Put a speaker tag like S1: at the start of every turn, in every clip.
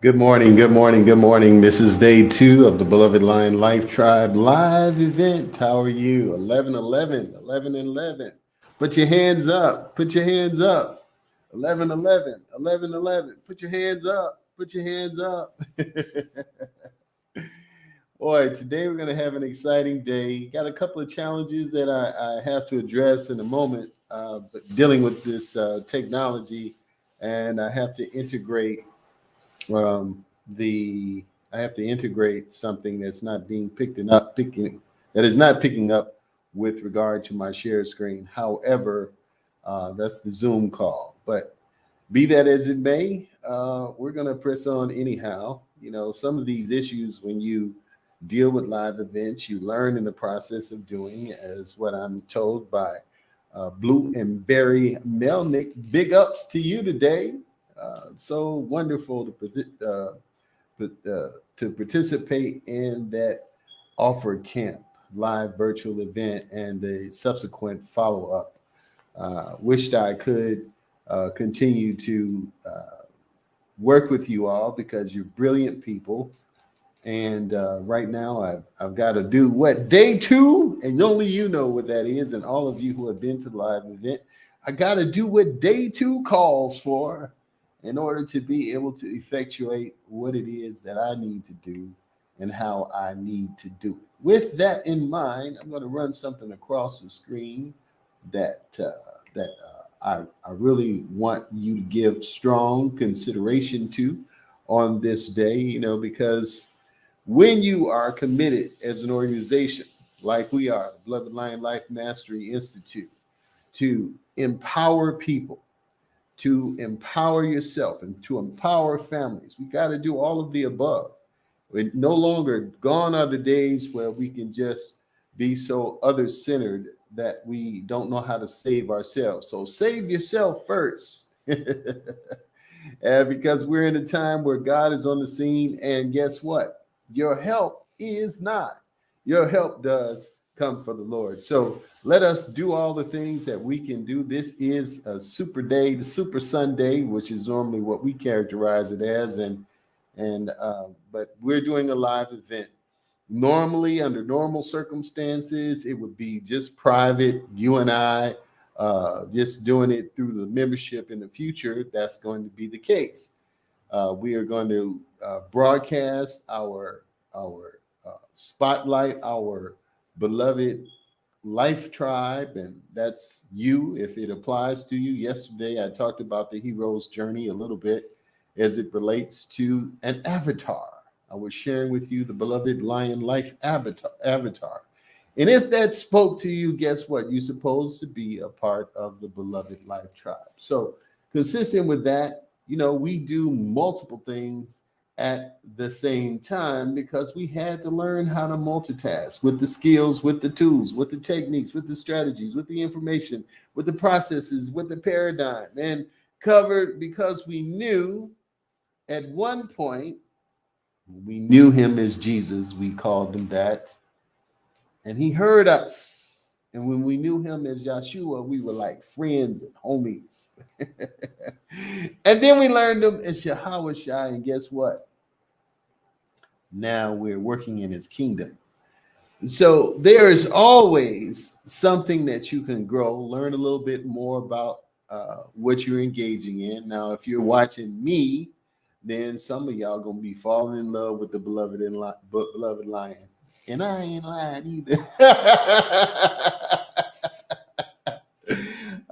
S1: Good morning, good morning, good morning. This is day two of the Beloved Lion Life Tribe live event. How are you? 11, 11, 11, and 11. Put your hands up. Put your hands up. 11, 11, 11, 11. Put your hands up. Put your hands up. Boy, today we're going to have an exciting day. Got a couple of challenges that I have to address in a moment, but dealing with this technology, and I have to integrate the I have to integrate something that's not being picking that is not picking up with regard to my share screen. However, that's the Zoom call. But be that as it may, we're going to press on anyhow. You know, some of these issues when you deal with live events, you learn in the process of doing, as what I'm told by Blue and Barry Melnick. Big ups to you today. So wonderful to participate in that offer camp live virtual event and the subsequent follow up. Wished I could continue to work with you all because you're brilliant people. And right now, I've got to do what day two, and only you know what that is, and all of you who have been to the live event, I got to do what day two calls for in order to be able to effectuate what it is that I need to do and how I need to do it. With that in mind, I'm going to run something across the screen that I really want you to give strong consideration to on this day, because when you are committed as an organization, like we are, the Beloved Lion Life Mastery Institute, to empower people, to empower yourself, and to empower families, we got to do all of the above. It no longer gone are the days where we can just be so other-centered that we don't know how to save ourselves. So save yourself first. And because we're in a time where God is on the scene, and guess what? Your help is not. Your help does come from the Lord. So let us do all the things that we can do. This is a super day, the Super Sunday, which is normally what we characterize it as, but we're doing a live event. Normally, under normal circumstances, it would be just private, you and I, just doing it through the membership. In the future, that's going to be the case. We are going to broadcast our spotlight, our beloved life tribe, and that's you if it applies to you. Yesterday, I talked about the hero's journey a little bit as it relates to an avatar. I was sharing with you the beloved Lion Life avatar. And if that spoke to you, guess what? You're supposed to be a part of the beloved life tribe. So consistent with that, we do multiple things at the same time because we had to learn how to multitask with the skills, with the tools, with the techniques, with the strategies, with the information, with the processes, with the paradigm, and covered because we knew at one point, we knew him as Jesus, we called him that, and he heard us. And when we knew him as Yeshua, we were like friends and homies. And then we learned him as Yahweh Shai, and guess what? Now we're working in his kingdom. So there is always something that you can grow, learn a little bit more about what you're engaging in. Now, if you're watching me, then some of y'all going to be falling in love with the beloved lion. And I ain't lying either.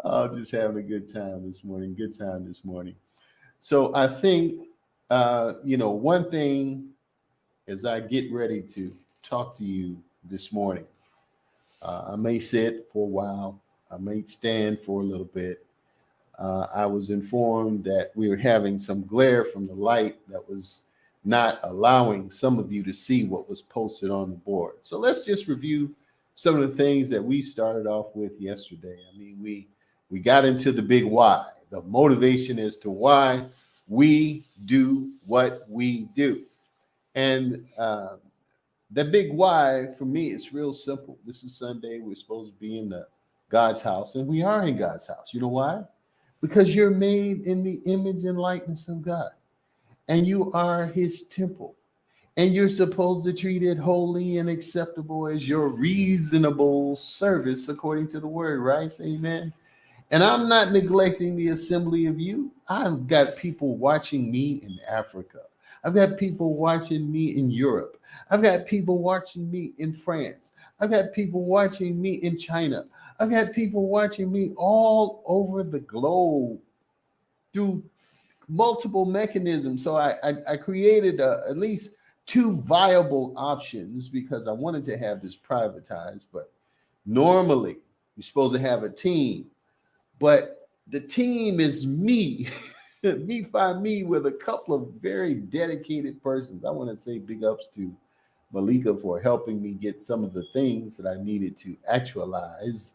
S1: Oh, just having a good time this morning. Good time this morning. So I think, one thing as I get ready to talk to you this morning, I may sit for a while. I may stand for a little bit. I was informed that we were having some glare from the light that was not allowing some of you to see what was posted on the board. So let's just review some of the things that we started off with yesterday. I mean, we got into the big why, the motivation as to why we do what we do. And the big why for me is real simple. This is Sunday. We're supposed to be in God's house, and we are in God's house. You know why? Because you're made in the image and likeness of God. and you are his temple. And you're supposed to treat it holy and acceptable as your reasonable service according to the word, right? Amen. And I'm not neglecting the assembly of you. I've got people watching me in Africa. I've got people watching me in Europe. I've got people watching me in France. I've got people watching me in China. I've got people watching me all over the globe through multiple mechanisms. So I created at least two viable options because I wanted to have this privatized. But normally, you're supposed to have a team. But the team is me, me find me with a couple of very dedicated persons. I want to say big ups to Malika for helping me get some of the things that I needed to actualize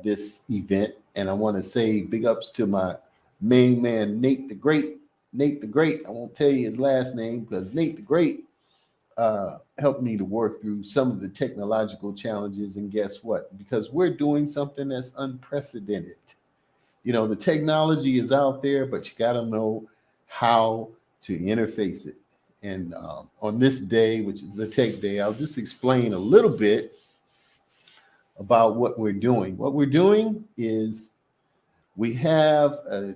S1: this event. And I want to say big ups to my main man, Nate the Great. Nate the Great, I won't tell you his last name because Nate the Great helped me to work through some of the technological challenges. And guess what? Because we're doing something that's unprecedented. You know, the technology is out there, but you got to know how to interface it. And on this day, which is a tech day, I'll just explain a little bit about what we're doing. What we're doing is we have a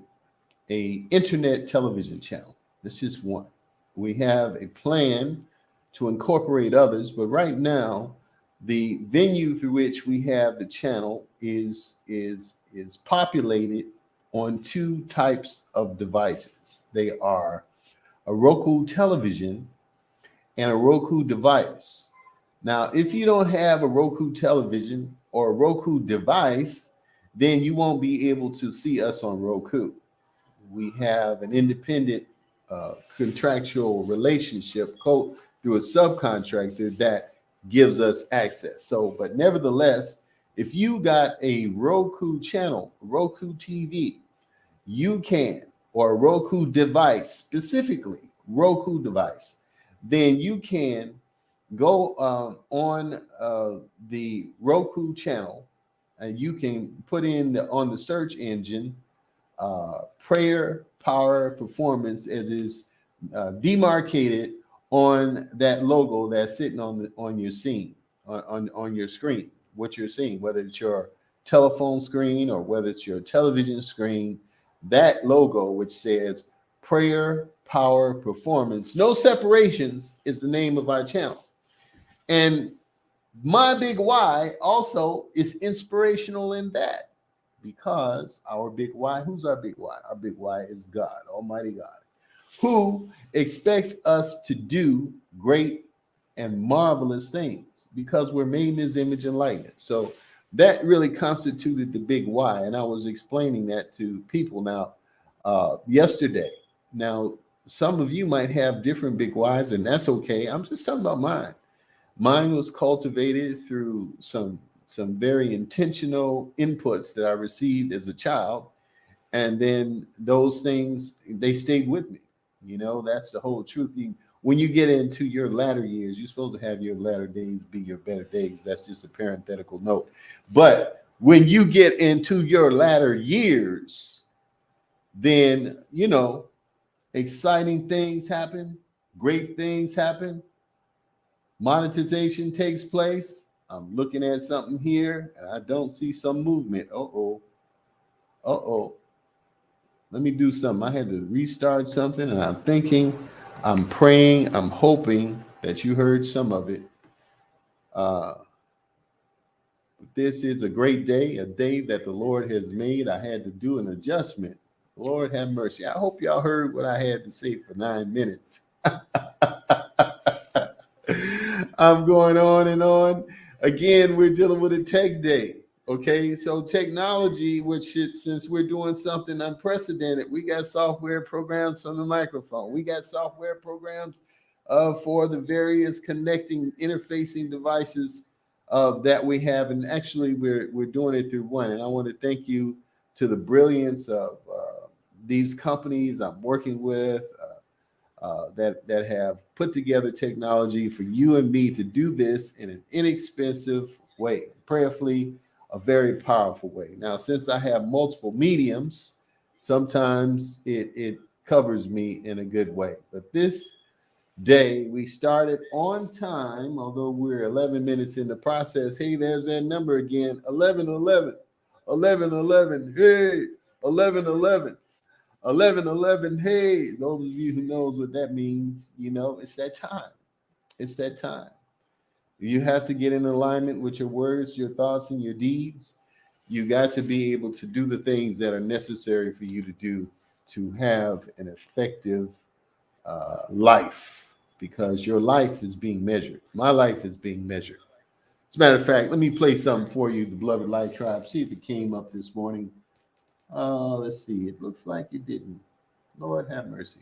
S1: internet television channel. That's just one. We have a plan to incorporate others, but right now, the venue through which we have the channel is populated on two types of devices. They are a Roku television and a Roku device. Now, if you don't have a Roku television or a Roku device, then you won't be able to see us on Roku. We have an independent contractual relationship through a subcontractor that gives us access. So, but nevertheless, if you got a Roku channel, Roku TV, you can, or a Roku device, specifically Roku device, then you can go on the Roku channel and you can put in on the search engine prayer, power, performance as is demarcated on that logo that's sitting on your scene, on your screen, what you're seeing, whether it's your telephone screen or whether it's your television screen, that logo which says prayer, power, performance, no separations is the name of our channel. And my big why also is inspirational in that because our big why, who's our big why? Our big why is God, Almighty God, who expects us to do great and marvelous things because we're made in his image and likeness. So that really constituted the big why. And I was explaining that to people now yesterday. Now, some of you might have different big whys, and that's okay. I'm just talking about mine. Mine was cultivated through some very intentional inputs that I received as a child. And then those things, they stayed with me. You know, that's the whole truth. When you get into your latter years, you're supposed to have your latter days be your better days. That's just a parenthetical note. But when you get into your latter years, then, you know, exciting things happen, great things happen, monetization takes place. I'm looking at something here and I don't see some movement. Uh-oh. Let me do something. I had to restart something and I'm thinking, I'm praying, I'm hoping that you heard some of it. This is a great day, a day that the Lord has made. I had to do an adjustment. Lord have mercy. I hope y'all heard what I had to say for 9 minutes. I'm going on and on. Again, we're dealing with a tech day. Okay, so technology, since we're doing something unprecedented, we got software programs on the microphone. We got software programs for the various connecting, interfacing devices that we have. And actually, we're doing it through one. And I want to thank you to the brilliance of these companies I'm working with that have put together technology for you and me to do this in an inexpensive way, prayerfully, a very powerful way. Now, since I have multiple mediums, sometimes it covers me in a good way. But this day we started on time, although we're 11 minutes in the process. Hey, there's that number again, 11:11, 11:11. Hey, 11:11. 11:11. Hey, those of you who knows what that means, it's that time. It's that time. You have to get in alignment with your words, your thoughts, and your deeds. You got to be able to do the things that are necessary for you to do to have an effective life, because your life is being measured. My life is being measured. As a matter of fact, let me play something for you, the Beloved Life Tribe. See if it came up this morning. Let's see. It looks like it didn't. Lord have mercy.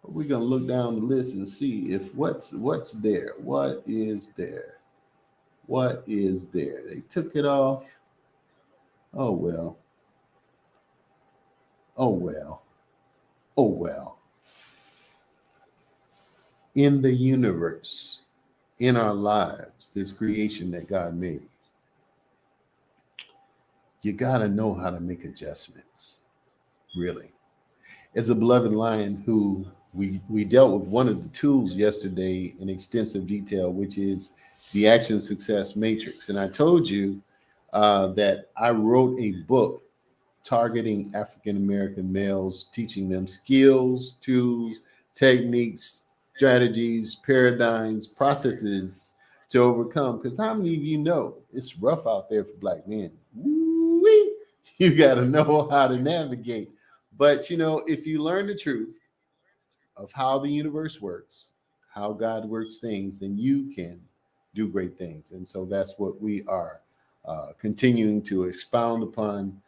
S1: But we're gonna look down the list and see if what's there. What is there? What is there? They took it off. Oh well. Oh well. Oh well. In the universe, in our lives, this creation that God made, you got to know how to make adjustments, really. As a beloved lion who we dealt with one of the tools yesterday in extensive detail, which is the Action Success Matrix. And I told you that I wrote a book targeting African-American males, teaching them skills, tools, techniques, strategies, paradigms, processes to overcome. Because how many of you know it's rough out there for Black men? Woo-wee. You got to know how to navigate. But, if you learn the truth of how the universe works, how God works things, then you can do great things. And so that's what we are continuing to expound upon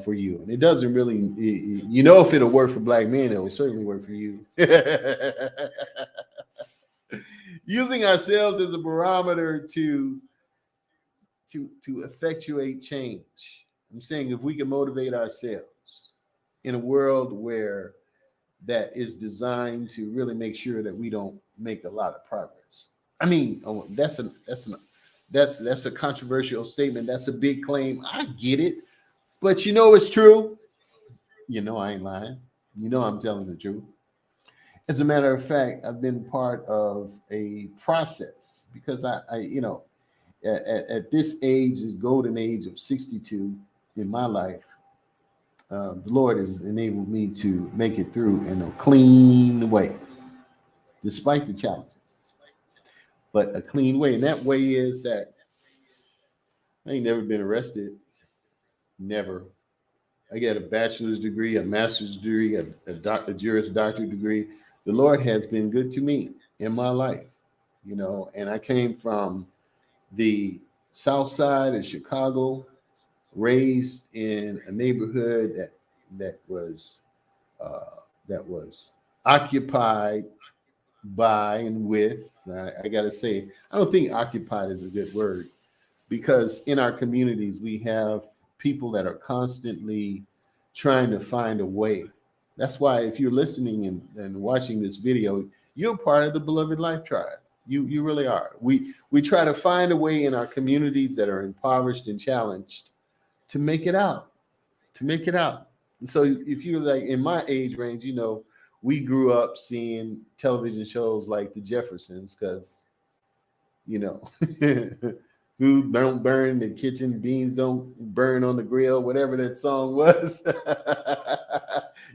S1: for you. And it doesn't really, if it'll work for Black men, it will certainly work for you. Using ourselves as a barometer to effectuate change. I'm saying if we can motivate ourselves in a world where that is designed to really make sure that we don't make a lot of progress. I mean, that's a controversial statement. That's a big claim. I get it, but it's true. I ain't lying. I'm telling the truth. As a matter of fact, I've been part of a process because I at this age, this golden age of 62 in my life, the Lord has enabled me to make it through in a clean way, despite the challenges, but a clean way. And that way is that I ain't never been arrested. Never. I got a bachelor's degree, a master's degree, a Juris Doctorate degree. The Lord has been good to me in my life, and I came from the South Side of Chicago, raised in a neighborhood that was occupied by and with. I got to say, I don't think occupied is a good word, because in our communities we have people that are constantly trying to find a way. That's why if you're listening and watching this video, you're part of the Beloved Life Tribe. You really are. We try to find a way in our communities that are impoverished and challenged to make it out. And so if you're like in my age range, we grew up seeing television shows like The Jeffersons because, food don't burn in the kitchen, beans don't burn on the grill, whatever that song was.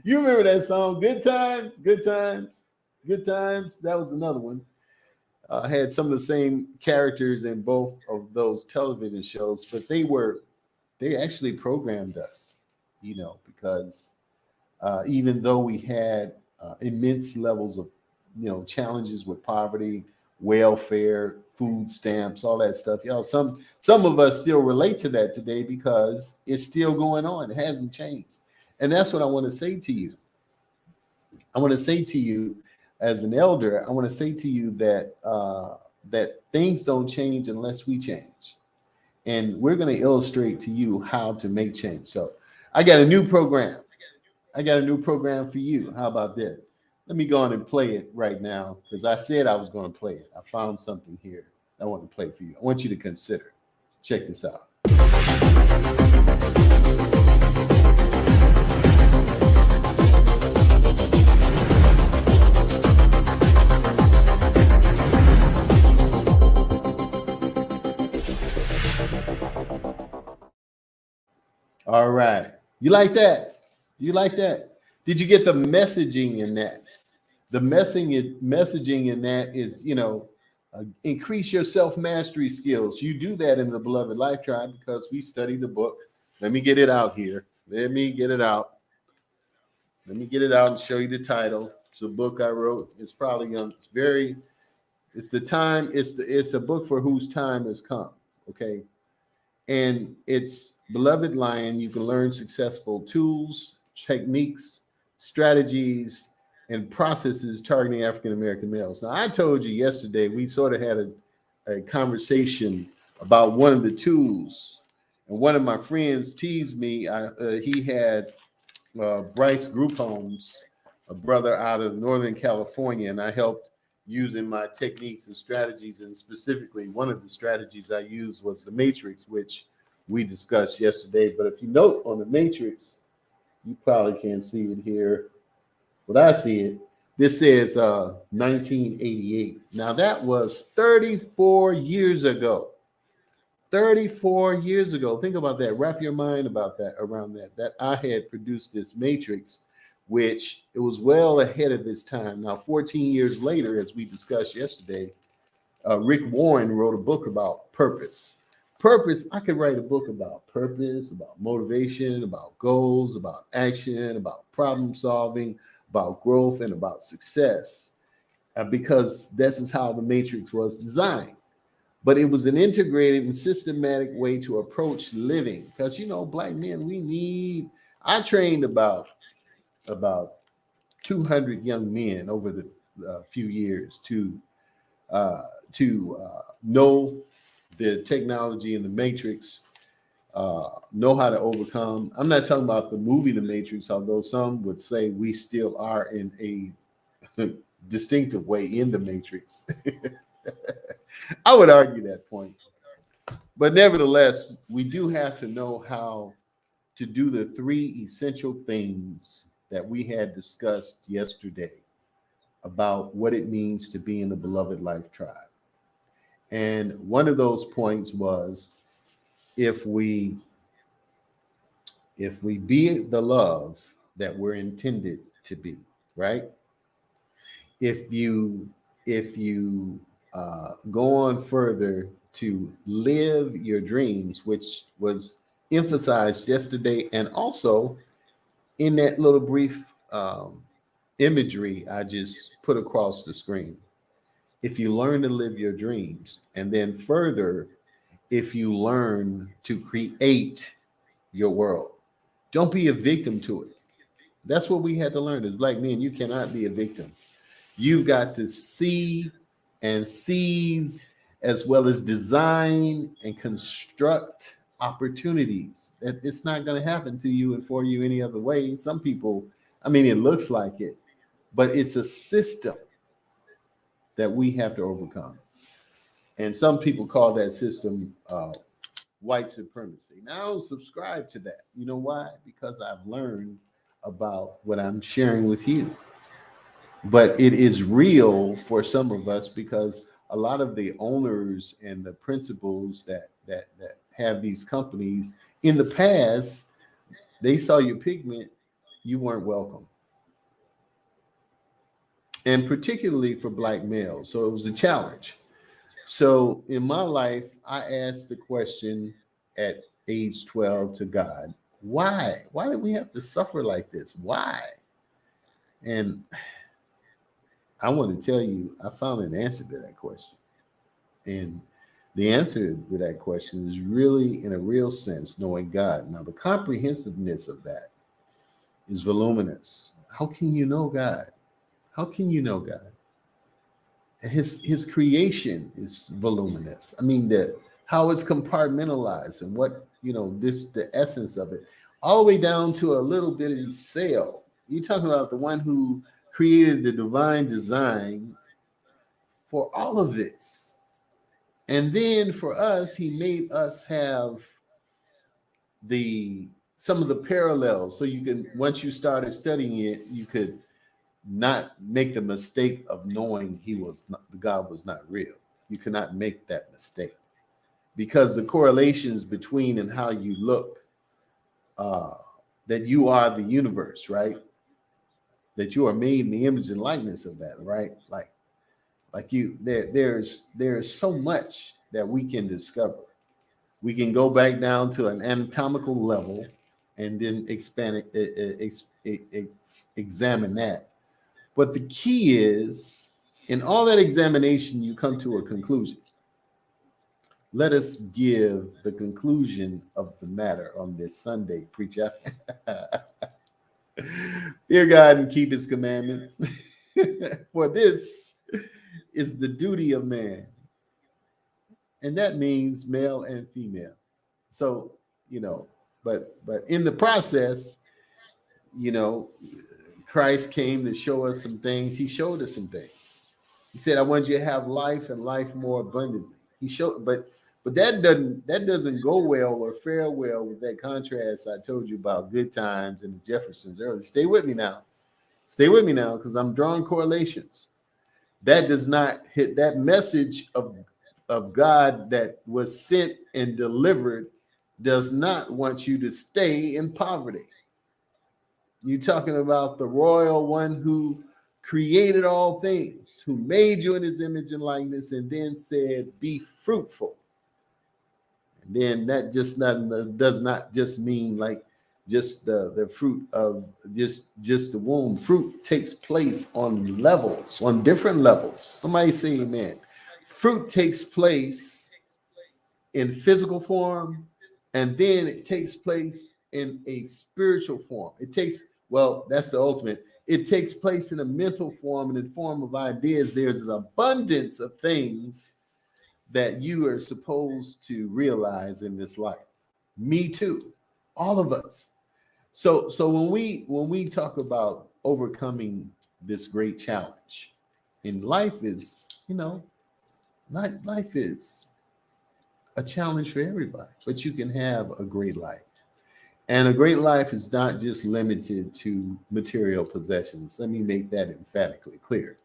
S1: You remember that song, Good Times, Good Times, Good Times? That was another one. Had some of the same characters in both of those television shows, but they actually programmed us, because even though we had immense levels of, challenges with poverty, welfare, food stamps, all that stuff, some of us still relate to that today because it's still going on. It hasn't changed. And that's what I want to say to you. I want to say to you as an elder, I want to say to you that that things don't change unless we change. And we're going to illustrate to you how to make change. So I got a new program. For you. How about that? Let me go on and play it right now, because I said I was going to play it. I found something here I want to play for you. I want you to consider. Check this out. All right. You like that? You like that? Did you get the messaging in that? The messaging in that is, increase your self-mastery skills. You do that in the Beloved Life Tribe because we study the book. Let me get it out here. Let me get it out. Let me get it out and show you the title. It's a book I wrote. It's probably it's a book for whose time has come. Okay. And it's Beloved Lion. You can learn successful tools, techniques, strategies, and processes targeting African American males. Now, I told you yesterday, we sort of had a conversation about one of the tools. And one of my friends teased me. He had Bryce Group Homes, a brother out of Northern California, and I helped using my techniques and strategies. And specifically, one of the strategies I used was the matrix, which we discussed yesterday. But if you note on the matrix, you probably can't see it here, but I see it. This says 1988. Now that was 34 years ago. 34 years ago. Think about that. Wrap your mind about that, around that I had produced this matrix, which it was well ahead of its time. Now, 14 years later, as we discussed yesterday, Rick Warren wrote a book about purpose. Purpose, I could write a book about purpose, about motivation, about goals, about action, about problem solving, about growth, and about success, because this is how the matrix was designed. But it was an integrated and systematic way to approach living. Because, Black men, I trained about 200 young men over the few years to know the technology in the matrix, know how to overcome. I'm not talking about the movie The Matrix, although some would say we still are in a distinctive way in the matrix. I would argue that point. But nevertheless, we do have to know how to do the three essential things that we had discussed yesterday about what it means to be in the Beloved Life Tribe. And one of those points was, if we be the love that we're intended to be, right? If you go on further to live your dreams, which was emphasized yesterday, and also in that little brief imagery I just put across the screen. If you learn to live your dreams, and then further, if you learn to create your world, don't be a victim to it. That's what we had to learn as Black men. You cannot be a victim. You've got to see and seize, as well as design and construct opportunities. That it's not going to happen to you and for you any other way. Some people, it looks like it, but it's a system that we have to overcome. And some people call that system white supremacy. Now, I don't subscribe to that. You know why? Because I've learned about what I'm sharing with you. But it is real for some of us, because a lot of the owners and the principals that have these companies in the past, they saw your pigment, you weren't welcome. And particularly for Black males. So it was a challenge. So in my life, I asked the question at age 12 to God, why? Why did we have to suffer like this? Why? And I want to tell you, I found an answer to that question. And the answer to that question is really, in a real sense, knowing God. Now, the comprehensiveness of that is voluminous. How can you know God? How can you know God? His creation is voluminous. How it's compartmentalized and what, the essence of it, all the way down to a little bitty cell. You're talking about the one who created the divine design for all of this. And then for us, he made us have some of the parallels. So you can, once you started studying it, you could not make the mistake of knowing God was not real. You cannot make that mistake, because the correlations between and how you look uh, that you are the universe, right? That you are made in the image and likeness of that, right? Like you, there's so much that we can discover. We can go back down to an anatomical level and then expand it, examine that. But the key is, in all that examination, you come to a conclusion. Let us give the conclusion of the matter on this Sunday, preacher. Fear God and keep his commandments. For this is the duty of man. And that means male and female. So, but in the process, you know, Christ came to show us some things. He showed us some things. He said, I want you to have life and life more abundantly. He showed, but that doesn't go well or fare well with that contrast I told you about good times and the Jeffersons earlier. Stay with me now. Stay with me now, because I'm drawing correlations. That does not hit that message of God that was sent and delivered does not want you to stay in poverty. You're talking about the royal one who created all things, who made you in his image and likeness, and then said, be fruitful. And then that does not just mean like just the fruit of just the womb. Fruit takes place on levels, on different levels. Somebody say amen. Fruit takes place in physical form, and then it takes place in a spiritual form. That's the ultimate. It takes place in a mental form and in form of ideas. There's an abundance of things that you are supposed to realize in this life. Me too. All of us. So when we talk about overcoming this great challenge, in life is, life is a challenge for everybody, but you can have a great life. And a great life is not just limited to material possessions. Let me make that emphatically clear.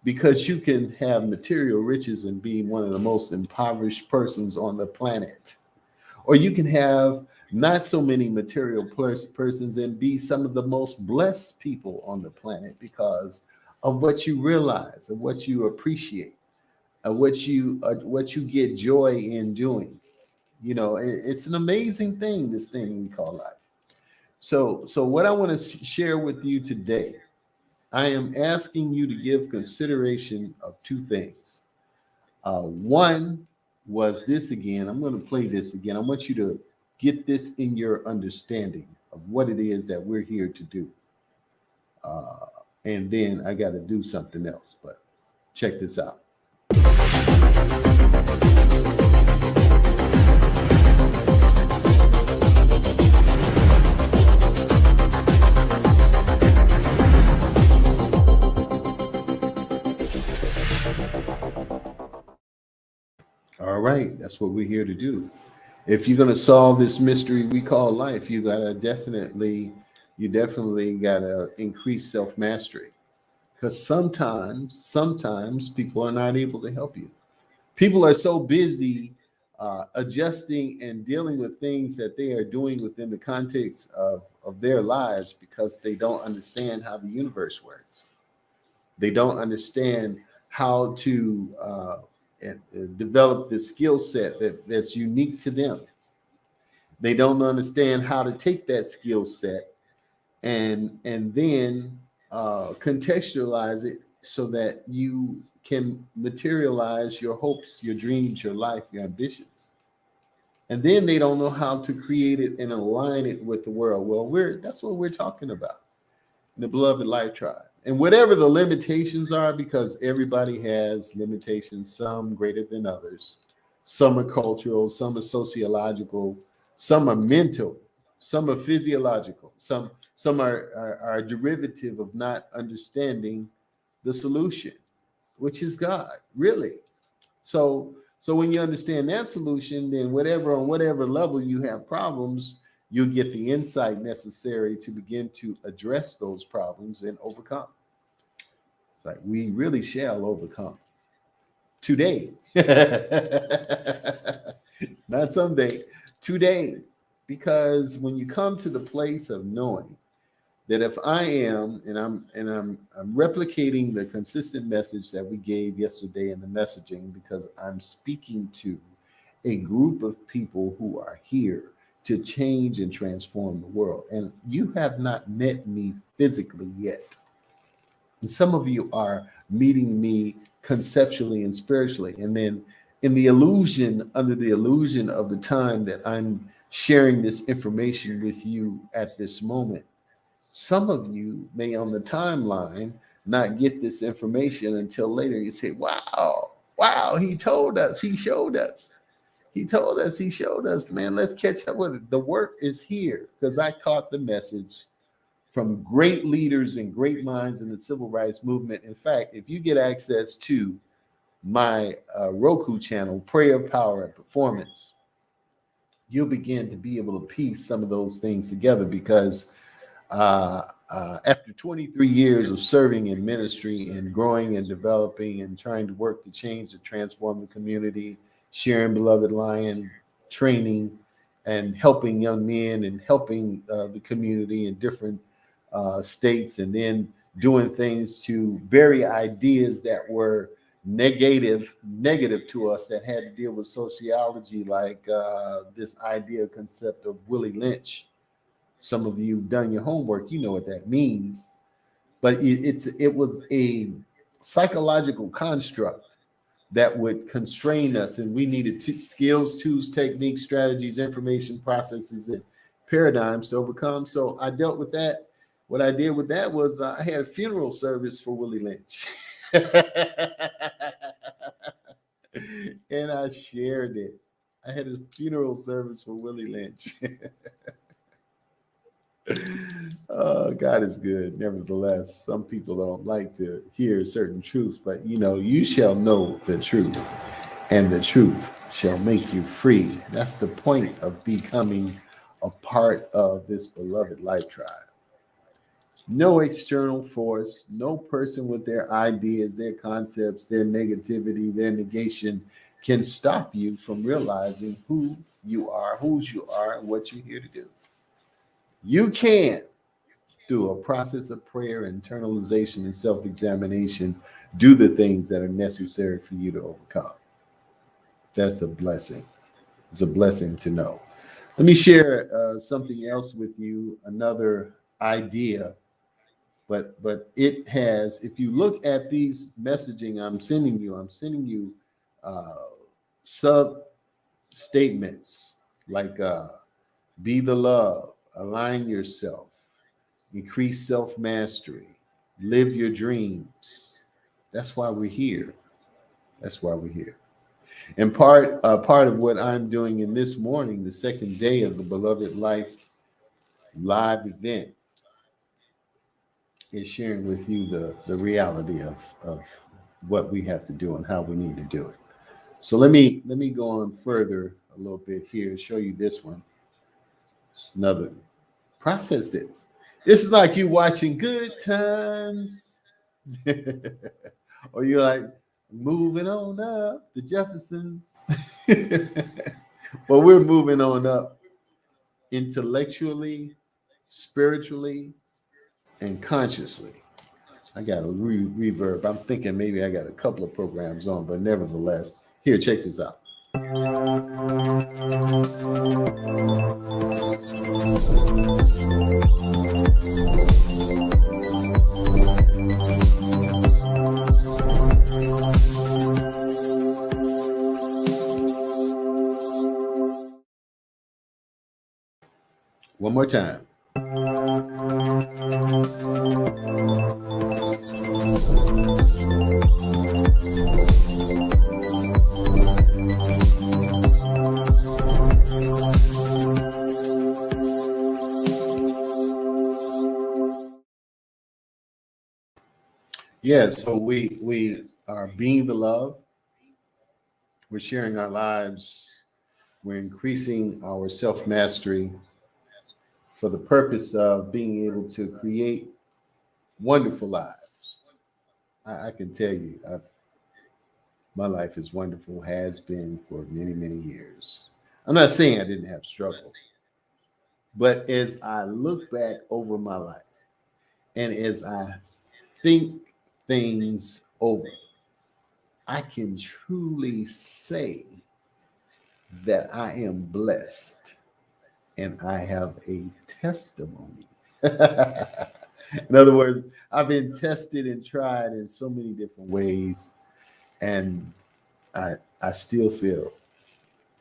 S1: Because you can have material riches and be one of the most impoverished persons on the planet. Or you can have not so many material persons and be some of the most blessed people on the planet because of what you realize, of what you appreciate, of what you get joy in doing. It's an amazing thing, this thing we call life. So what I want to share with you today, I am asking you to give consideration of two things. One was this again. I'm going to play this again. I want you to get this in your understanding of what it is that we're here to do. And then I got to do something else, but check this out. All right, that's what we're here to do. If you're going to solve this mystery we call life, you definitely gotta increase self-mastery, because sometimes people are not able to help you. People are so busy adjusting and dealing with things that they are doing within the context of their lives because they don't understand how the universe works. They don't understand how to develop the skill set that's unique to them. They don't understand how to take that skill set and then contextualize it so that you can materialize your hopes, your dreams, your life, your ambitions. And then they don't know how to create it and align it with the world. Well, that's what we're talking about in the Beloved Life Tribe. And whatever the limitations are, because everybody has limitations, some greater than others. Some are cultural, some are sociological, some are mental, some are physiological, some are a derivative of not understanding the solution, which is God, really. So when you understand that solution, then on whatever level you have problems, you'll get the insight necessary to begin to address those problems and overcome. It's like we really shall overcome today. Not someday, today. Because when you come to the place of knowing that if I am, and I'm replicating the consistent message that we gave yesterday in the messaging, because I'm speaking to a group of people who are here to change and transform the world. And you have not met me physically yet. And some of you are meeting me conceptually and spiritually. And then under the illusion of the time that I'm sharing this information with you at this moment, some of you may on the timeline not get this information until later. You say, wow, he told us, he showed us. He told us, he showed us, man, let's catch up with it. The work is here because I caught the message from great leaders and great minds in the civil rights movement. In fact, if you get access to my Roku channel, Prayer, Power, and Performance, you'll begin to be able to piece some of those things together because after 23 years of serving in ministry and growing and developing and trying to work to change and transform the community, sharing Beloved Lion, training and helping young men and helping the community in different states, and then doing things to bury ideas that were negative to us that had to deal with sociology, like this idea concept of Willie Lynch. Some of you have done your homework, you know what that means, but it was a psychological construct that would constrain us, and we needed skills, tools, techniques, strategies, information, processes, and paradigms to overcome. So I dealt with that. What I did with that was I had a funeral service for Willie Lynch. And I shared it. I had a funeral service for Willie Lynch. Oh, God is good. Nevertheless, some people don't like to hear certain truths, but you shall know the truth, and the truth shall make you free. That's the point of becoming a part of this beloved life tribe. No external force, no person with their ideas, their concepts, their negativity, their negation can stop you from realizing who you are, whose you are, and what you're here to do. You can, through a process of prayer, internalization, and self-examination, do the things that are necessary for you to overcome. That's a blessing. It's a blessing to know. Let me share something else with you, another idea. But it has, if you look at these messaging I'm sending you sub statements like be the love, align yourself, increase self-mastery, live your dreams. That's why we're here. That's why we're here. And part of what I'm doing in this morning, the second day of the Beloved Life live event, is sharing with you the reality of what we have to do and how we need to do it. So let me go on further a little bit here, show you this one. It's another process this. This is like you watching Good Times. Or you're like moving on up, the Jeffersons. Well, we're moving on up intellectually, spiritually, and consciously. I got a reverb. I'm thinking maybe I got a couple of programs on, but nevertheless, here, check this out. One more time. Yeah, so we are being the love. We're sharing our lives. We're increasing our self-mastery for the purpose of being able to create wonderful lives. I can tell you, my life is wonderful, has been for many, many years. I'm not saying I didn't have struggle, But as I look back over my life and as I think things over, I can truly say that I am blessed and I have a testimony. In other words, I've been tested and tried in so many different ways, and I still feel,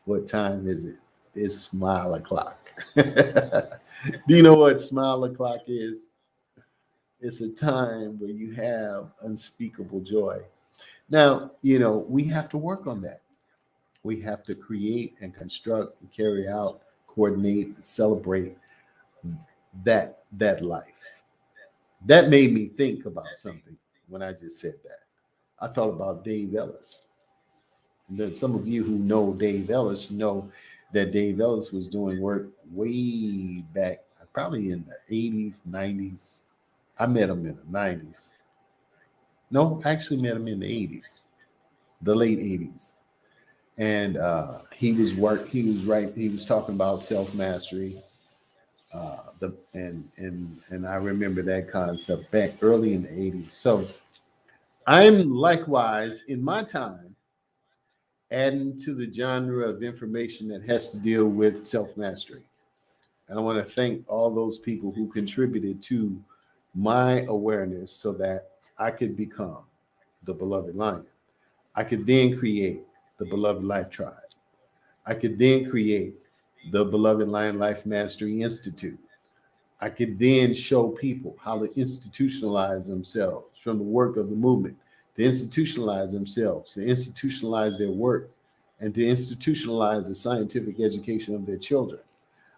S1: what time is it? It's smile o'clock. Do you know what smile o'clock is? It's a time where you have unspeakable joy. Now, we have to work on that. We have to create and construct and carry out, coordinate, and celebrate that life. That made me think about something when I just said that. I thought about Dave Ellis. And then some of you who know Dave Ellis know that Dave Ellis was doing work way back, probably in the 80s, 90s. I met him in the 90s. No, I actually met him in the 80s, the late 80s. And he was talking about self-mastery. And I remember that concept back early in the 80s. So I'm likewise in my time adding to the genre of information that has to deal with self-mastery. And I want to thank all those people who contributed to my awareness so that I could become the beloved lion. I could then create the beloved life tribe. I could then create the beloved Lion Life Mastery Institute. I could then show people how to institutionalize themselves from the work of the movement, to institutionalize themselves, to institutionalize their work, and to institutionalize the scientific education of their children.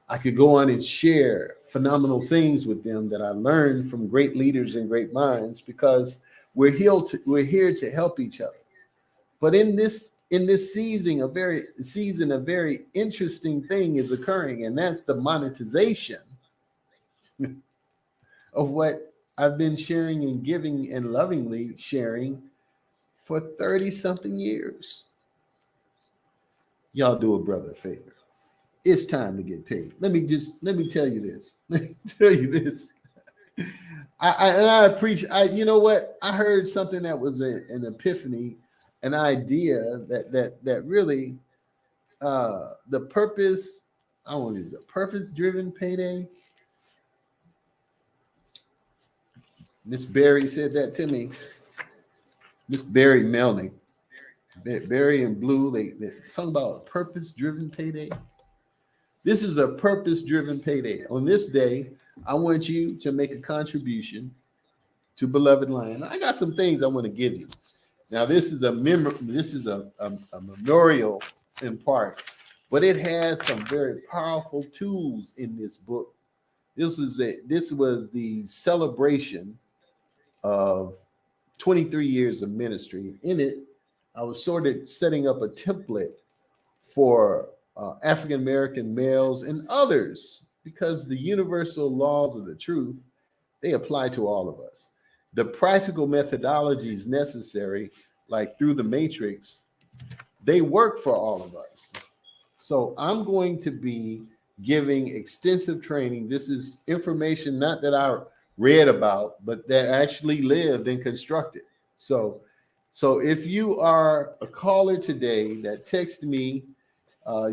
S1: I could go on and share phenomenal things with them that I learned from great leaders and great minds, because we're here to help each other. But in this season, a very interesting thing is occurring, and that's the monetization of what I've been sharing and giving and lovingly sharing for 30 something years. Y'all do a brother a favor. It's time to get paid. Let me tell you this. I appreciate. You know what? I heard something that was an epiphany, an idea that really the purpose. I want to use a purpose-driven payday. Miss Barry said that to me. Miss Barry Melnick, Barry and Blue. They talk about a purpose-driven payday. This is a purpose-driven payday. On this day, I want you to make a contribution to Beloved Lion. I got some things I want to give you. Now, this is a memorial in part, but it has some very powerful tools in this book. This was the celebration of 23 years of ministry. In it, I was sort of setting up a template for African American males and others, because the universal laws of the truth, they apply to all of us. The practical methodologies necessary, like through the matrix, they work for all of us. So I'm going to be giving extensive training. This is information not that I read about, but that actually lived and constructed. So if you are a caller today that texted me,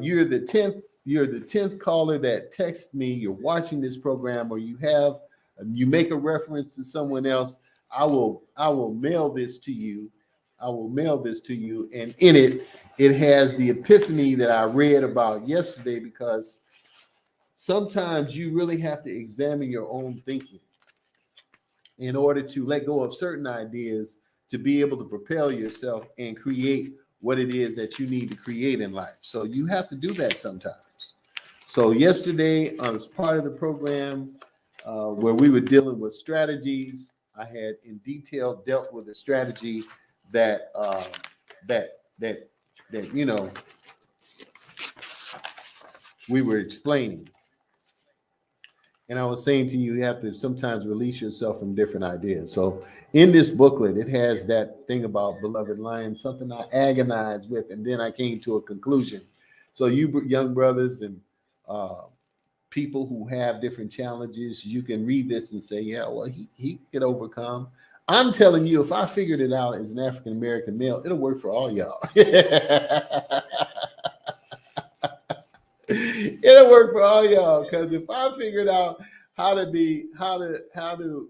S1: you're the 10th caller that texted me, you're watching this program, or you make a reference to someone else, I will mail this to you. And in it has the epiphany that I read about yesterday, because sometimes you really have to examine your own thinking in order to let go of certain ideas to be able to propel yourself and create what it is that you need to create in life. So you have to do that sometimes. So yesterday, as part of the program, where we were dealing with strategies, I had in detail dealt with a strategy that we were explaining. And I was saying to you, you have to sometimes release yourself from different ideas. So in this booklet, it has that thing about Beloved Lion, something I agonized with, and then I came to a conclusion. So you young brothers and people who have different challenges, you can read this and say, yeah, well, he could overcome. I'm telling you, if I figured it out as an African American male, it'll work for all y'all. It'll work for all y'all, because if I figured out how to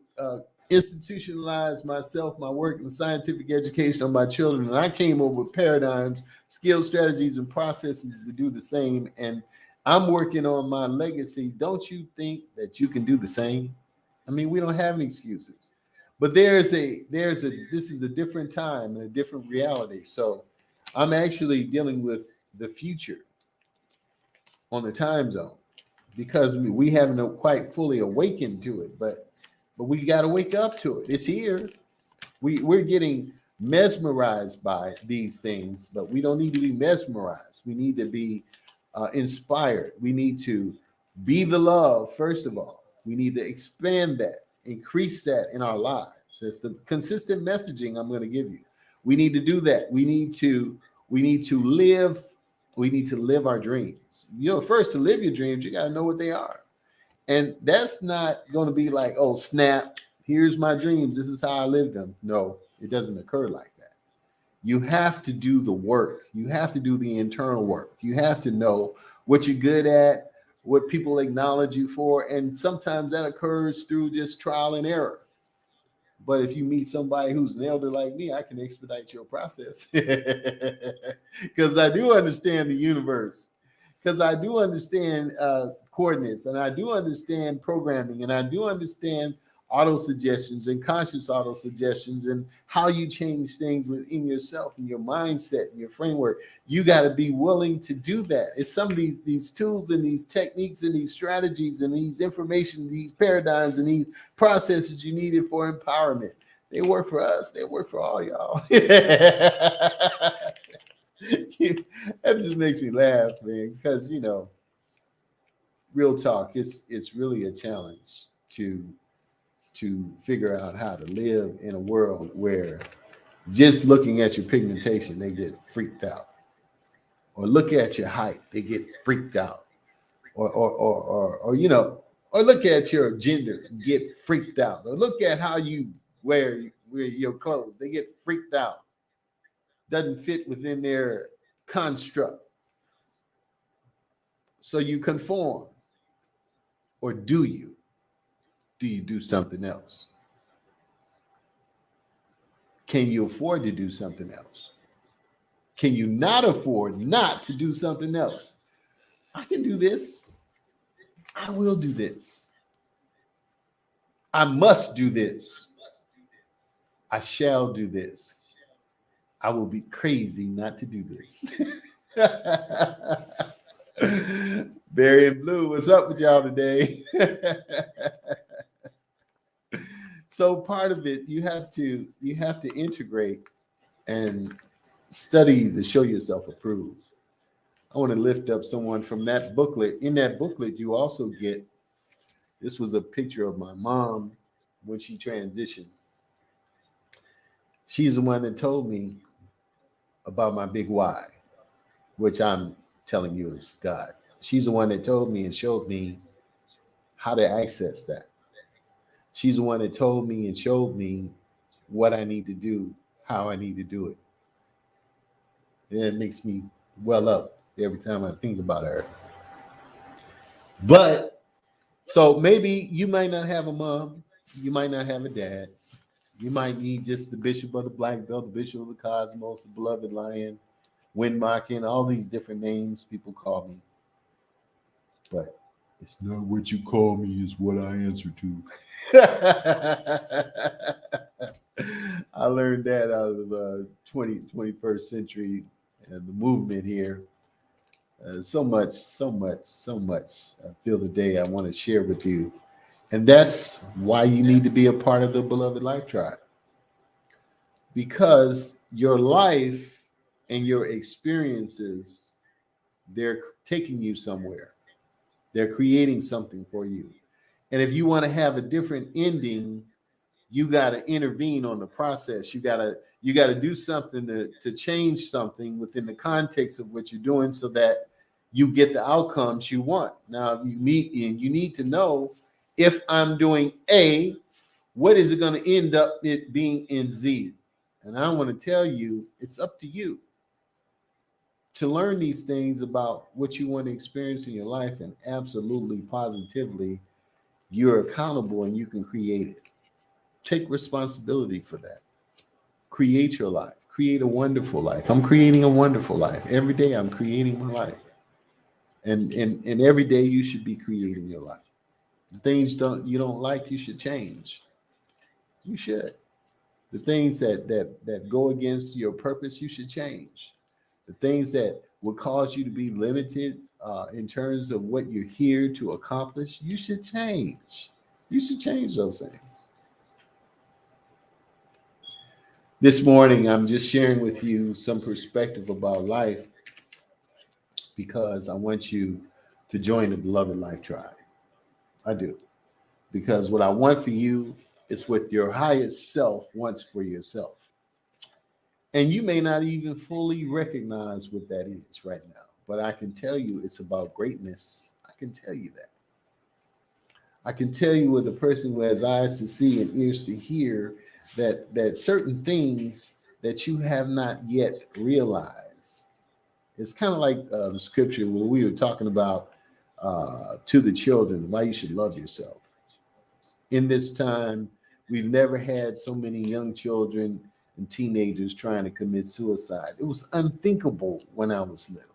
S1: institutionalize myself, my work in scientific education of my children, and I came up with paradigms, skills, strategies, and processes to do the same, and I'm working on my legacy. Don't you think that you can do the same? I mean, we don't have any excuses, but this is a different time and a different reality. So I'm actually dealing with the future on the time zone, because we haven't quite fully awakened to it, but we got to wake up to it. It's here. We're getting mesmerized by these things, but we don't need to be mesmerized. We need to be inspired. We need to be the love, first of all. We need to expand that, increase that in our lives. It's the consistent messaging I'm going to give you. We need to do that. We need to live. We need to live our dreams. First, to live your dreams, you got to know what they are. And that's not going to be like, oh, snap, here's my dreams, this is how I live them. No, it doesn't occur like that. You have to do the work. You have to do the internal work. You have to know what you're good at, what people acknowledge you for. And sometimes that occurs through just trial and error. But if you meet somebody who's an elder like me, I can expedite your process, because I do understand the universe, because I do understand coordinates, and I do understand programming, and I do understand auto suggestions and conscious auto suggestions, and how you change things within yourself and your mindset and your framework. You got to be willing to do that. It's some of these tools and these techniques and these strategies and these information, these paradigms and these processes you needed for empowerment. They work for us. They work for all y'all. That just makes me laugh, man, because real talk, it's really a challenge to figure out how to live in a world where just looking at your pigmentation, they get freaked out, or look at your height, they get freaked out, or look at your gender, get freaked out, or look at how you wear your clothes, they get freaked out. Doesn't fit within their construct. So you conform, or do you? Do you do something else? Can you afford to do something else? Can you not afford not to do something else? I can do this. I will do this. I must do this. I shall do this. I will be crazy not to do this. Barry and Blue, what's up with y'all today? So part of it, you have to integrate and study to show yourself approved. I want to lift up someone from that booklet. In that booklet, you also get, this was a picture of my mom when she transitioned. She's the one that told me about my big why, which I'm telling you is God. She's the one that told me and showed me how to access that. She's the one that told me and showed me what I need to do, how I need to do it. And it makes me well up every time I think about her. But so maybe you might not have a mom, you might not have a dad. You might need just the bishop of the black belt, the bishop of the cosmos, the beloved lion, wind mocking, all these different names people call me. But it's not what you call me, it's what I answer to. I learned that out of the 21st century and the movement here. So much I feel today I want to share with you. And that's why you need to be a part of the Beloved Life Tribe. Because your life and your experiences, they're taking you somewhere. They're creating something for you. And if you want to have a different ending, you got to intervene on the process. You got to do something to change something within the context of what you're doing, so that you get the outcomes you want. Now, you need to know, if I'm doing A, what is it going to end up it being in Z? And I want to tell you, it's up to you to learn these things about what you want to experience in your life, and absolutely, positively, you're accountable and you can create it. Take responsibility for that. Create your life. Create a wonderful life. I'm creating a wonderful life. Every day I'm creating my life. And every day you should be creating your life. The things you don't like, you should change. You should. The things that go against your purpose, you should change. The things that will cause you to be limited in terms of what you're here to accomplish, you should change. You should change those things. This morning, I'm just sharing with you some perspective about life, because I want you to join the Beloved Life Tribe. I do. Because what I want for you is what your highest self wants for yourself. And you may not even fully recognize what that is right now, but I can tell you it's about greatness. I can tell you that. I can tell you, with a person who has eyes to see and ears to hear, that certain things that you have not yet realized. It's kind of like the scripture where we were talking about to the children, why you should love yourself. In this time, we've never had so many young children and teenagers trying to commit suicide. It was unthinkable when I was little.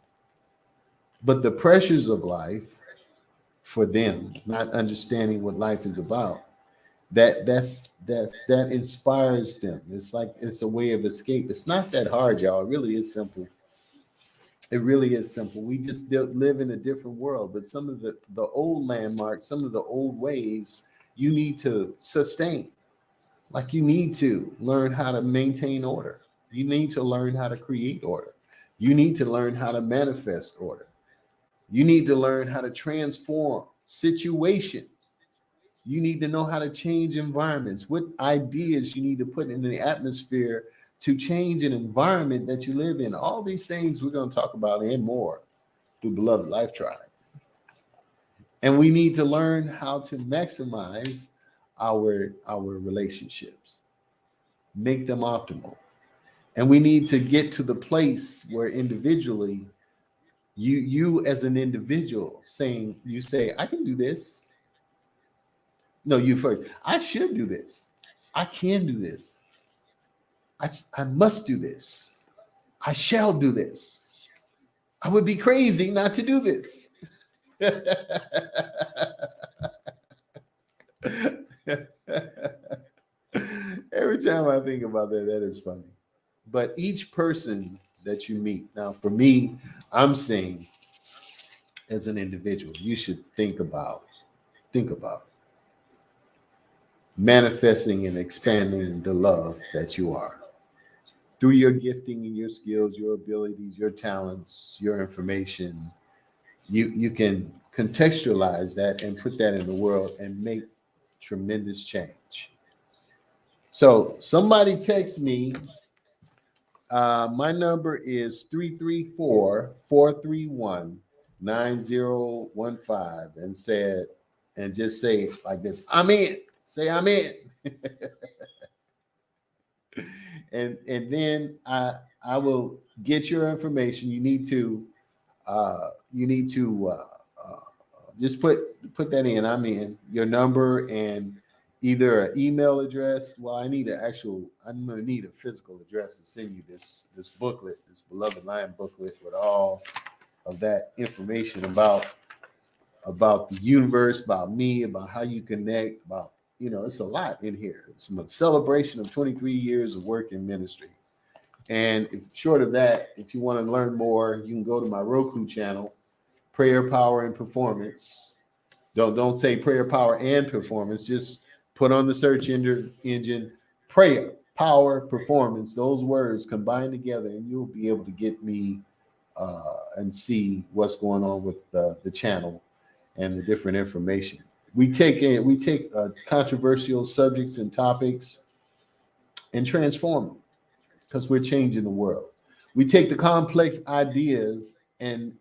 S1: But the pressures of life for them, not understanding what life is about, that inspires them. It's like it's a way of escape. It's not that hard, y'all. It really is simple. It really is simple. We just live in a different world. But some of the old landmarks, some of the old ways, you need to sustain. Like, you need to learn how to maintain order. You need to learn how to create order. You need to learn how to manifest order. You need to learn how to transform situations. You need to know how to change environments. What ideas you need to put in the atmosphere to change an environment that you live in. All these things we're going to talk about and more through Beloved Life Tribe. And we need to learn how to maximize our relationships, make them optimal. And we need to get to the place where individually, you as an individual you say, I can do this. No, you first. I should do this. I can do this. I must do this. I shall do this. I would be crazy not to do this. Every time I think about that is funny. But each person that you meet, now for me, I'm saying, as an individual, you should think about manifesting and expanding the love that you are through your gifting and your skills, your abilities, your talents, your information. You can contextualize that and put that in the world and make tremendous change. So somebody text me. My number is 334-431-9015 and just say it like this. I'm in. Say I'm in. and then I will get your information. You need to just put that in. I'm in, your number and either an email address. Well, I'm gonna need a physical address to send you this booklet, this Beloved Lion booklet with all of that information about the universe, about me, about how you connect, about, it's a lot in here. It's a celebration of 23 years of work in ministry. And short of that, if you want to learn more, you can go to my Roku channel, Prayer, Power, and Performance. Don't say Prayer, Power, and Performance. Just put on the search engine Prayer, Power, Performance. Those words combined together, and you'll be able to get me and see what's going on with the channel and the different information. We take controversial subjects and topics and transform them, because we're changing the world. We take the complex ideas and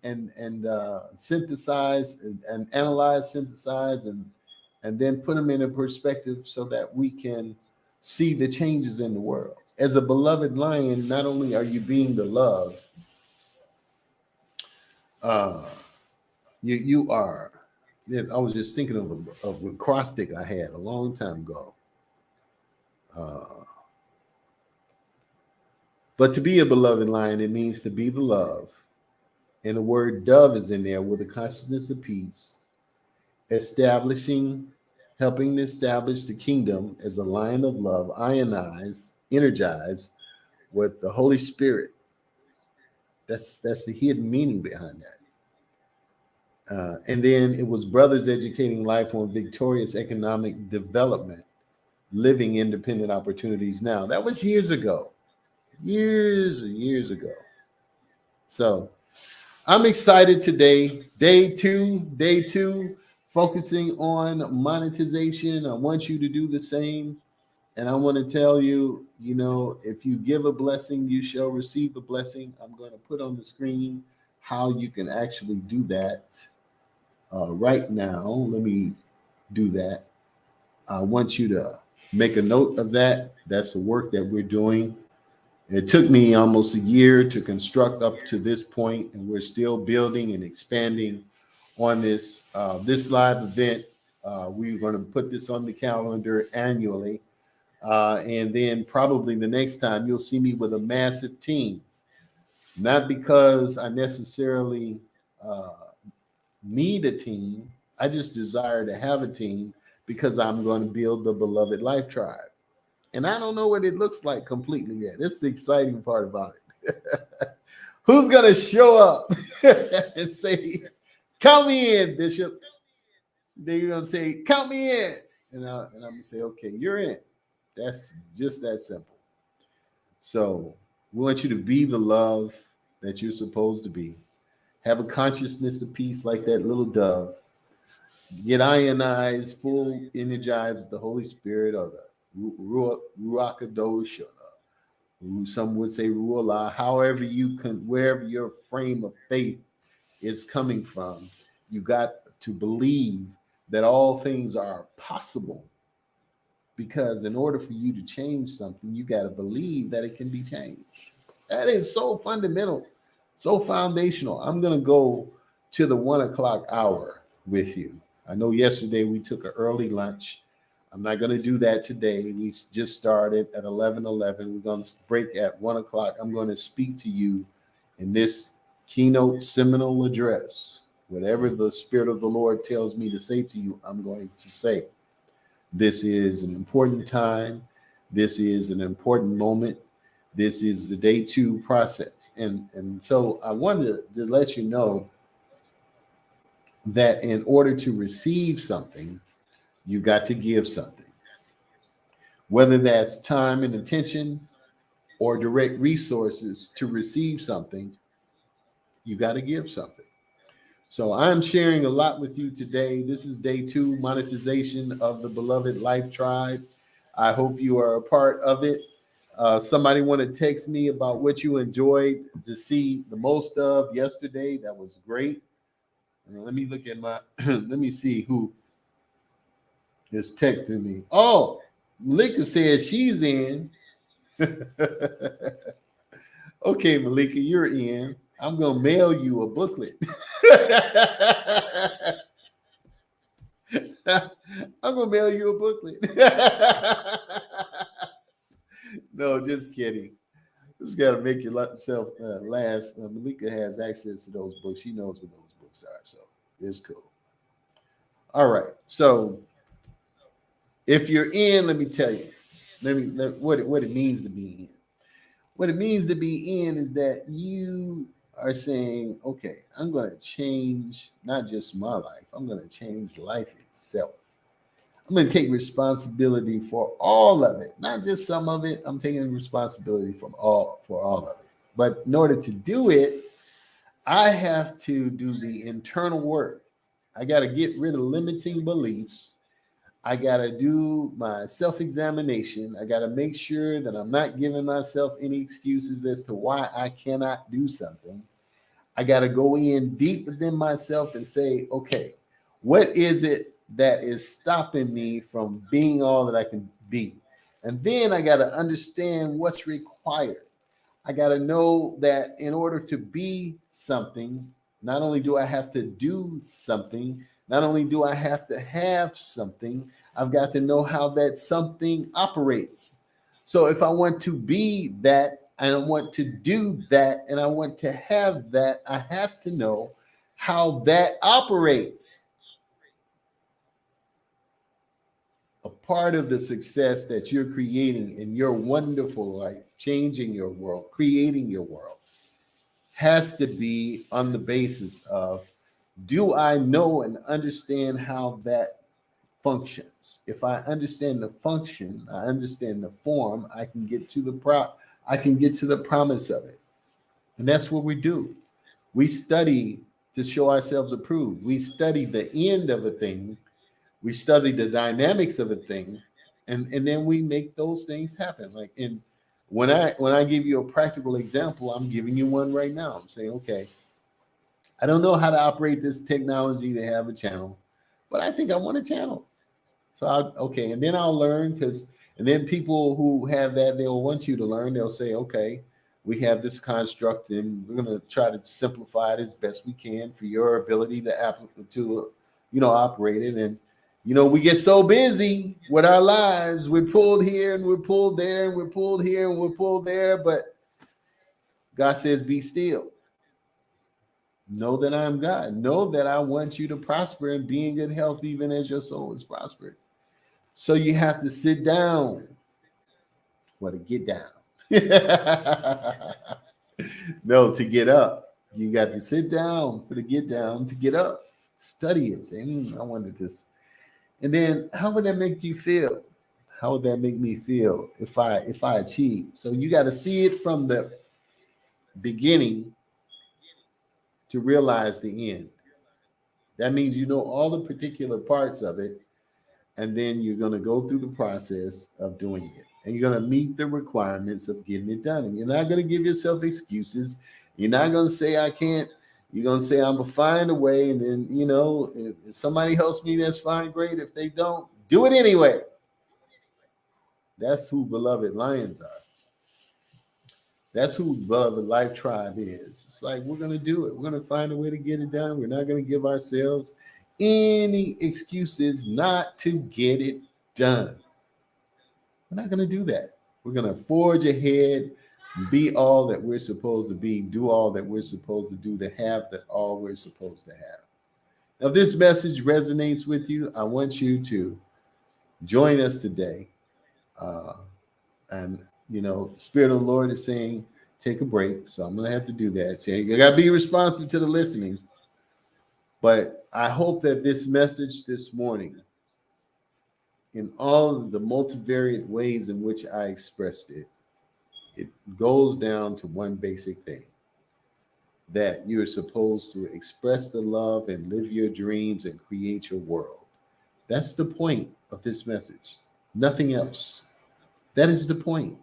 S1: synthesize and analyze, synthesize, and then put them in a perspective so that we can see the changes in the world. As a beloved lion, not only are you being the love, uh, you are. I was just thinking of a acrostic I had a long time ago. Uh, but to be a beloved lion, it means to be the love. And the word dove is in there with a consciousness of peace, establishing, helping to establish the kingdom as a lion of love, ionized, energized with the Holy Spirit. That's the hidden meaning behind that. And then it was brothers educating life on victorious economic development, living independent opportunities now. That was years ago, years and years ago. So I'm excited today. Day two, focusing on monetization. I want you to do the same. And I want to tell you, if you give a blessing, you shall receive a blessing. I'm going to put on the screen how you can actually do that right now. Let me do that. I want you to make a note of that. That's the work that we're doing. It took me almost a year to construct up to this point, and we're still building and expanding on this live event. We're going to put this on the calendar annually. And then probably the next time you'll see me with a massive team, not because I necessarily need a team. I just desire to have a team because I'm going to build the beloved life tribe. And I don't know what it looks like completely yet. That's the exciting part about it. Who's going to show up and say, count me in, Bishop? They're going to say, count me in. And I'm going to say, okay, you're in. That's just that simple. So we want you to be the love that you're supposed to be. Have a consciousness of peace like that little dove. Get ionized, full, energized with the Holy Spirit or the Ruach Kadosh, or some would say Ruah, however you can, wherever your frame of faith is coming from, you got to believe that all things are possible. Because in order for you to change something, you got to believe that it can be changed. That is so fundamental, so foundational. I'm going to go to the 1 o'clock hour with you. I know yesterday we took an early lunch. I'm not going to do that today. We just started at 11:11. We're going to break at 1 o'clock. I'm going to speak to you in this keynote seminal address. Whatever the Spirit of the Lord tells me to say to you, I'm going to say. This is an important time. This is an important moment. This is the day two process. And so I wanted to let you know that in order to receive something, you got to give something. Whether that's time and attention or direct resources to receive something, you got to give something. So I'm sharing a lot with you today. This is day two, monetization of the Beloved Life Tribe. I hope you are a part of it. Somebody want to text me about what you enjoyed to see the most of yesterday. That was great. Let me look at my, let me see who is texting me. Oh, Malika says she's in. Okay, Malika, you're in. I'm going to mail you a booklet. I'm going to mail you a booklet. No, just kidding. Just got to make yourself last. Malika has access to those books. She knows what those books are, so it's cool. All right. So if you're in, let me tell you, what it means to be in. What it means to be in is that you are saying, okay, I'm going to change not just my life, I'm going to change life itself. I'm going to take responsibility for all of it, not just some of it. I'm taking responsibility for all of it. But in order to do it, I have to do the internal work. I got to get rid of limiting beliefs. I got to do my self-examination. I got to make sure that I'm not giving myself any excuses as to why I cannot do something. I got to go in deep within myself and say, okay, what is it that is stopping me from being all that I can be? And then I got to understand what's required. I got to know that in order to be something, not only do I have to do something, not only do I have to have something, I've got to know how that something operates. So if I want to be that, and I want to do that, and I want to have that, I have to know how that operates. A part of the success that you're creating in your wonderful life, changing your world, creating your world, has to be on the basis of, do I know and understand how that functions? If I understand the function, I understand the form, I can get to the promise of it. And that's what we do. We study to show ourselves approved. We study the end of a thing. We study the dynamics of a thing, and then we make those things happen. Like when I give you a practical example, I'm giving you one right now. I'm saying, okay, I don't know how to operate this technology to have a channel, but I think I want a channel. So and then I'll learn, and then people who have that, they'll want you to learn. They'll say, okay, we have this construct, and we're going to try to simplify it as best we can for your ability to operate it. And we get so busy with our lives. We're pulled here and we're pulled there and we're pulled here and we're pulled there. But God says, be still. Know that I am God. Know that I want you to prosper and be in good health, even as your soul is prospered. So you have to sit down for the get down. No, to get up. You got to sit down for the get down to get up. Study it. Say, I wanted this. And then how would that make you feel? How would that make me feel if I achieve? So you got to see it from the beginning to realize the end. That means you know all the particular parts of it, and then you're going to go through the process of doing it. And you're going to meet the requirements of getting it done. And you're not going to give yourself excuses. You're not going to say, I can't. You're going to say, I'm going to find a way. And then, if somebody helps me, that's fine, great. If they don't, do it anyway. That's who Beloved Lions are. That's who Beloved Life Tribe is. It's like, we're going to do it. We're going to find a way to get it done. We're not going to give ourselves any excuses not to get it done. We're not going to do that. We're going to forge ahead, be all that we're supposed to be, do all that we're supposed to do, to have that all we're supposed to have. Now, if this message resonates with you, I want you to join us today. Spirit of the Lord is saying, take a break. So I'm going to have to do that. So you got to be responsive to the listening. But I hope that this message this morning, in all of the multivariate ways in which I expressed it, it goes down to one basic thing, that you're supposed to express the love and live your dreams and create your world. That's the point of this message. Nothing else. That is the point.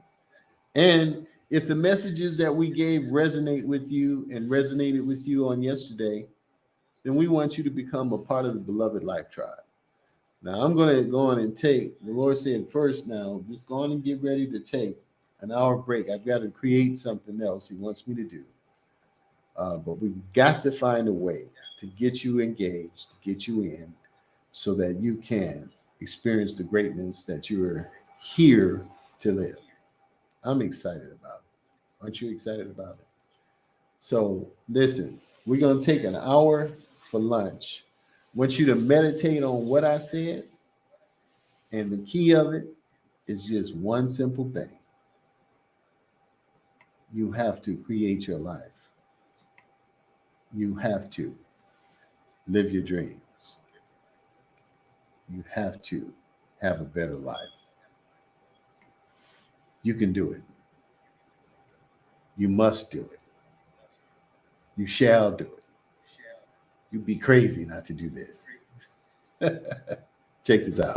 S1: And if the messages that we gave resonate with you and resonated with you on yesterday, then we want you to become a part of the Beloved Life Tribe. Now, I'm going to go on and take, the Lord said first now, just go on and get ready to take an hour break. I've got to create something else He wants me to do. But we've got to find a way to get you engaged, to get you in, so that you can experience the greatness that you are here to live. I'm excited about it. Aren't you excited about it? So listen, we're going to take an hour for lunch. I want you to meditate on what I said. And the key of it is just one simple thing. You have to create your life. You have to live your dreams. You have to have a better life. You can do it. You must do it. You shall do it. You'd be crazy not to do this. Check this out.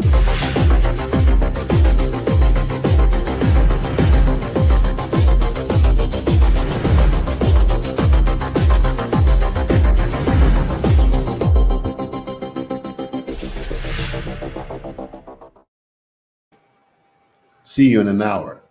S1: See you in an hour.